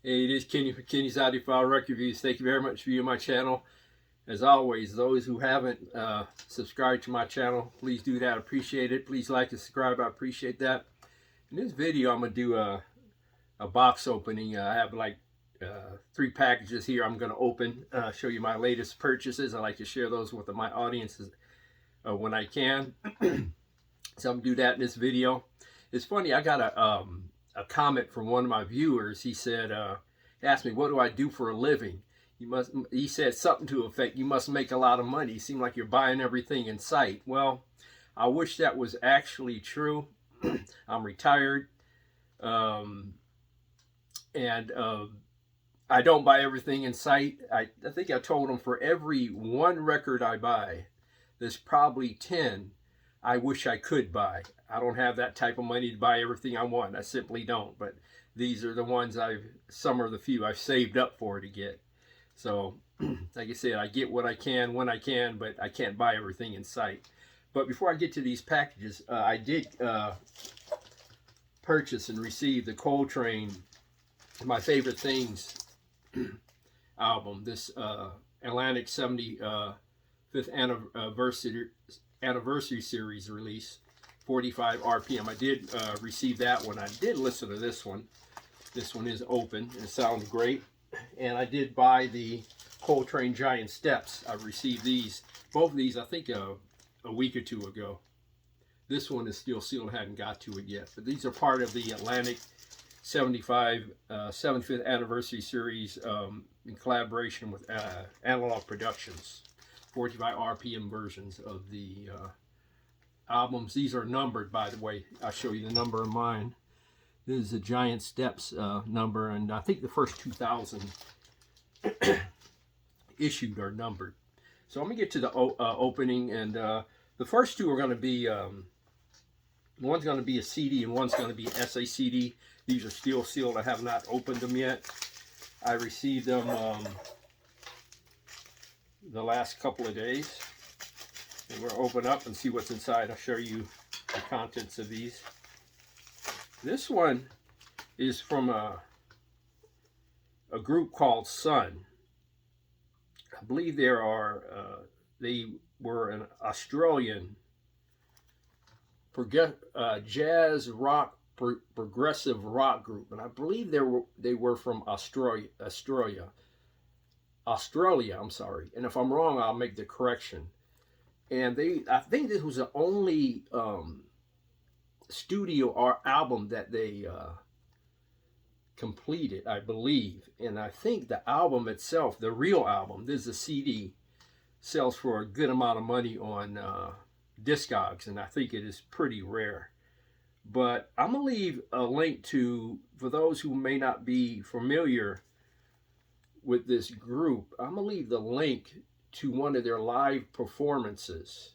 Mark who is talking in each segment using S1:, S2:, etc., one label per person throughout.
S1: Hey, it is Kenny for Kenny's Audiophile Record Reviews. Thank you very much for viewing my channel. As always, those who haven't subscribed to my channel, please do that. I appreciate it. Please like and subscribe. I appreciate that. In this video, I'm going to do a box opening. I have like 3 packages here I'm going to open, show you my latest purchases. I like to share those with my audiences when I can. So I'm going to do that in this video. It's funny, I got a comment from one of my viewers. He said, he asked me, what do I do for a living? He said something to the effect, you must make a lot of money. You seem like you're buying everything in sight. Well, I wish that was actually true. I'm retired. And I don't buy everything in sight. I think I told him for every 1 record I buy, there's probably 10 I wish I could buy. I don't have that type of money to buy everything I want. I simply don't. But these are the ones some are the few I've saved up for to get. So, like I said, I get what I can when I can, but I can't buy everything in sight. But before I get to these packages, I did purchase and receive the Coltrane, My Favorite Things album. This Atlantic 75th anniversary series release, 45 RPM. I did receive that one. I did listen to this one. This one is open. It sounds great. And I did buy the Coltrane Giant Steps. I received these, both of these, I think a week or 2 ago. This one is still sealed, hadn't got to it yet. But these are part of the Atlantic 75th anniversary series in collaboration with Analog Productions. 45 RPM versions of the albums. These are numbered, by the way. I'll show you the number of mine. This is the Giant Steps number, and I think the first 2,000 issued are numbered. So I'm going to get to the opening, and the first 2 are going to be, one's going to be a CD and one's going to be SACD. These are still sealed. I have not opened them yet. I received them the last couple of days, and we'll open up and see what's inside. I'll show you the contents of these. This one is from a group called Sun. I believe they were an Australian jazz rock progressive rock group, and I believe they were from Australia. I'm sorry, and if I'm wrong, I'll make the correction. And I think this was the only studio or album that they completed, I believe. And I think the album itself, the real album, this is a CD, sells for a good amount of money on Discogs, and I think it is pretty rare. But I'm gonna leave a link to, for those who may not be familiar with this group, I'm gonna leave the link to one of their live performances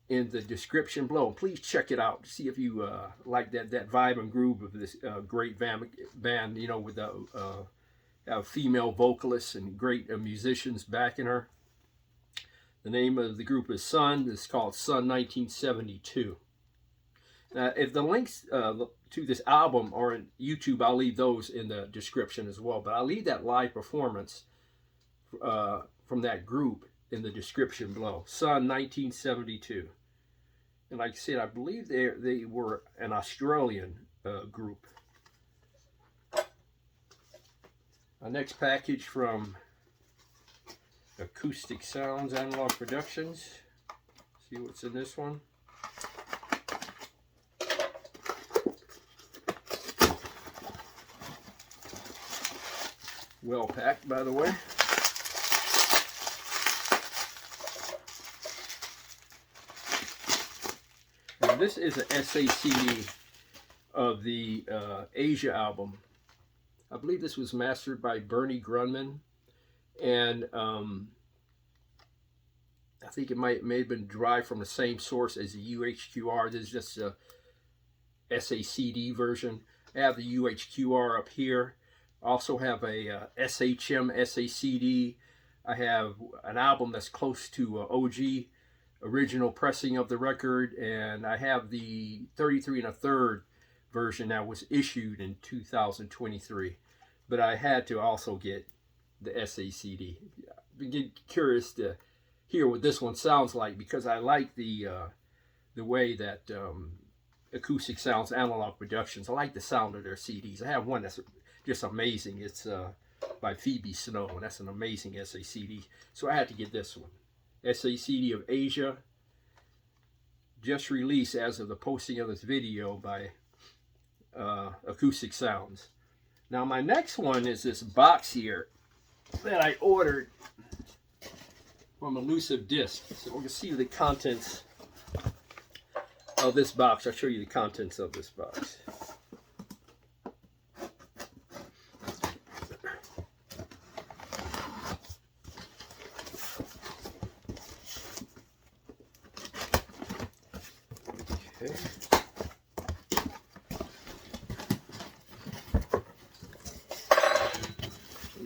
S1: in the description below. Please check it out. See if you like that vibe and groove of this great band, you know, with a female vocalist and great musicians backing her. The name of the group is Sun. It's called Sun 1972. If the links to this album are on YouTube, I'll leave those in the description as well. But I'll leave that live performance from that group in the description below. Sun 1972. And like I said, I believe they were an Australian group. Our next package from Acoustic Sounds Analog Productions. See what's in this one. Well packed, by the way. And this is an SACD of the Asia album. I believe this was mastered by Bernie Grunman, and I think it may have been derived from the same source as the UHQR. This is just a SACD version. I have the UHQR up here. I also have a SHM SACD. I have an album that's close to OG original pressing of the record, and I have the 33 1/3 version that was issued in 2023. but I had to also get the SACD. I'm curious to hear what this one sounds like, because I like the way that Acoustic sounds Analog Productions. I like the sound of their CDs. I have one that's just amazing. It's by Phoebe Snow, and that's an amazing SACD. So I had to get this one. SACD of Asia, just released as of the posting of this video by Acoustic Sounds. Now my next one is this box here that I ordered from Elusive Disc. So we can see the contents of this box. I'll show you the contents of this box. Okay.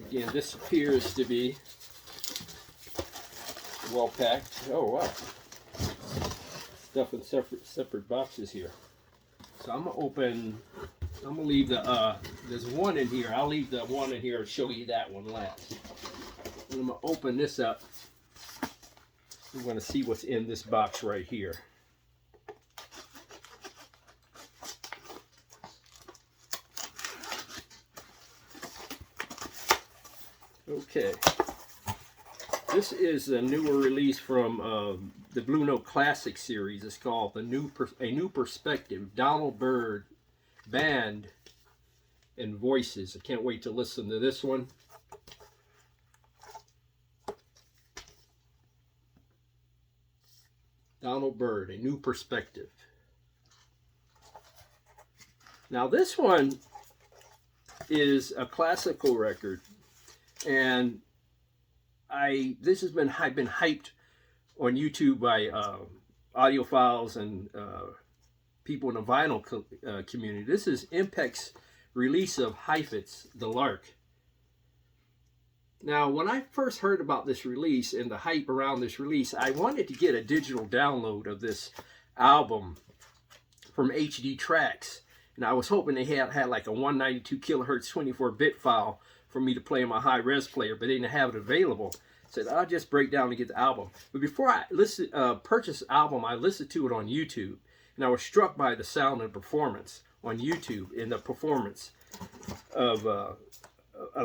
S1: Again, this appears to be well packed. Oh wow. Stuff in separate boxes here. So I'm gonna leave the there's one in here. I'll leave the one in here and show you that one last. And I'm gonna open this up. We're gonna see what's in this box right here. Okay, this is a newer release from the Blue Note Classic series. It's called A New Perspective, Donald Byrd Band and Voices. I can't wait to listen to this one. Donald Byrd, A New Perspective. Now this one is a classical record. And I've been hyped on YouTube by audiophiles and people in the vinyl community. This is Impex release of Heifetz, The Lark. Now, when I first heard about this release and the hype around this release, I wanted to get a digital download of this album from HD Tracks. And I was hoping they had like a 192 kilohertz 24-bit file for me to play on my high-res player, but they didn't have it available. Said I'll just break down and get the album. But before I purchased the album, I listened to it on YouTube, and I was struck by the sound and performance on YouTube and the performance of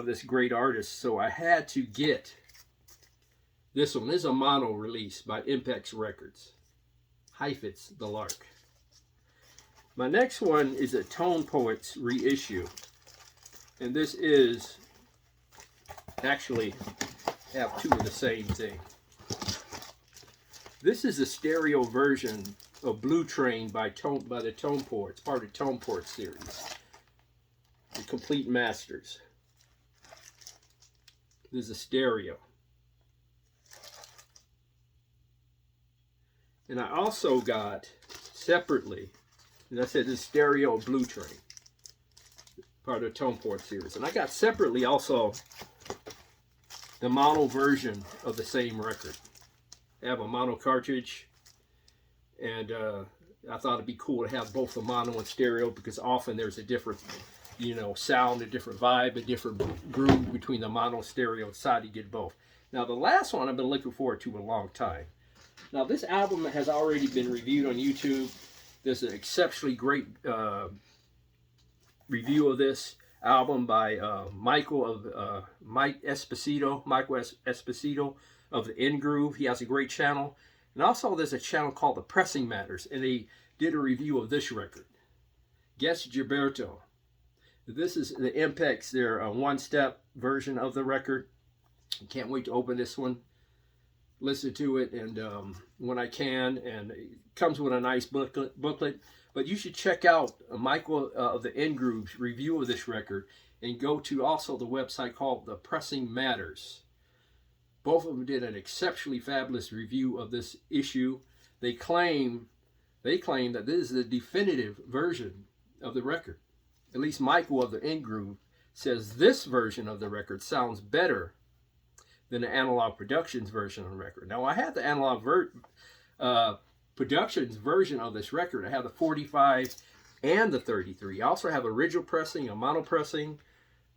S1: this great artist. So I had to get this one. This is a mono release by Impex Records. Heifetz, The Lark. My next one is a Tone Poets reissue, and this is actually have two of the same thing. This is a stereo version of Blue Train by the Tone Poets, part of the Tone Poets series. The Complete Masters. This is a stereo. And I also got separately, as I said, this stereo of Blue Train, part of the Tone Poets series. And I got separately also the mono version of the same record. I have a mono cartridge, and I thought it'd be cool to have both the mono and stereo, because often there's a different, sound, a different vibe, a different groove between the mono and stereo. Decided to get both. Now the last one I've been looking forward to a long time. Now this album has already been reviewed on YouTube. There's an exceptionally great review of this album by Michael Esposito of the In Groove. He has a great channel. And also there's a channel called The Pressing Matters, and they did a review of this record. Getz Gilberto. This is the Impex, their one-step version of the record. Can't wait to open this one, listen to it, and when I can. And it comes with a nice booklet. But you should check out Michael of the In Groove's review of this record, and go to also the website called The Pressing Matters. Both of them did an exceptionally fabulous review of this issue. They claim that this is the definitive version of the record. At least Michael of the In Groove says this version of the record sounds better than the Analog Productions version of the record. Now I had the Analog Productions version of this record. I have the 45 and the 33. I also have original pressing, a mono pressing,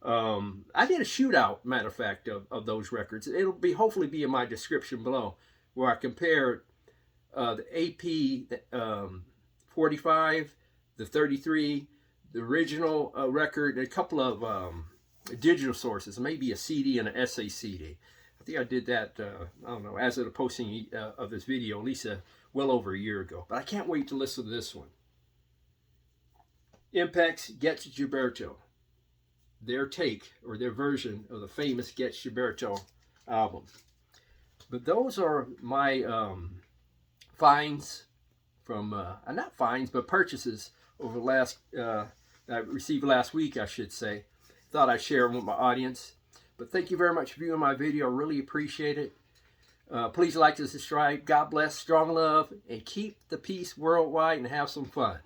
S1: I did a shootout, matter of fact, of those records. It'll be hopefully be in my description below, where I compared the AP 45, the 33, the original record, and a couple of digital sources, maybe a CD and an SACD. I think I did that, I don't know, as of the posting of this video, at least well over a year ago. But I can't wait to listen to this one. Impex Getz Gilberto. Their take, or their version of the famous Getz Gilberto album. But those are my finds from, not finds, but purchases over the last, I received last week, I should say. Thought I'd share them with my audience. But thank you very much for viewing my video. I really appreciate it. Please like and subscribe. God bless, strong love, and keep the peace worldwide and have some fun.